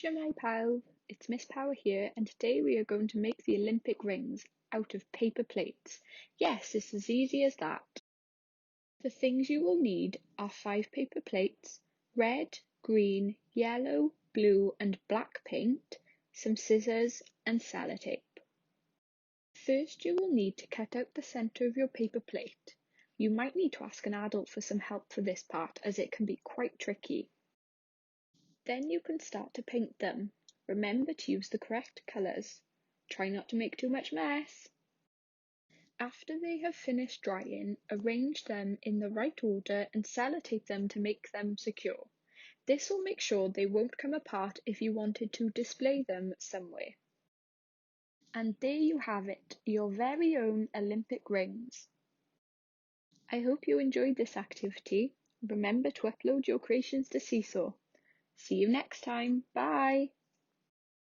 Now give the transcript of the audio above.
Shemai pal, it's Miss Power here, and today we are going to make the Olympic rings out of paper plates. Yes, it's as easy as that. The things you will need are 5 paper plates, red, green, yellow, blue and black paint, some scissors and sellotape. First you will need to cut out the centre of your paper plate. You might need to ask an adult for some help for this part as it can be quite tricky. Then you can start to paint them. Remember to use the correct colours. Try not to make too much mess. After they have finished drying, arrange them in the right order and sellotape them to make them secure. This will make sure they won't come apart if you wanted to display them somewhere. And there you have it, your very own Olympic rings. I hope you enjoyed this activity. Remember to upload your creations to Seesaw. See you next time. Bye!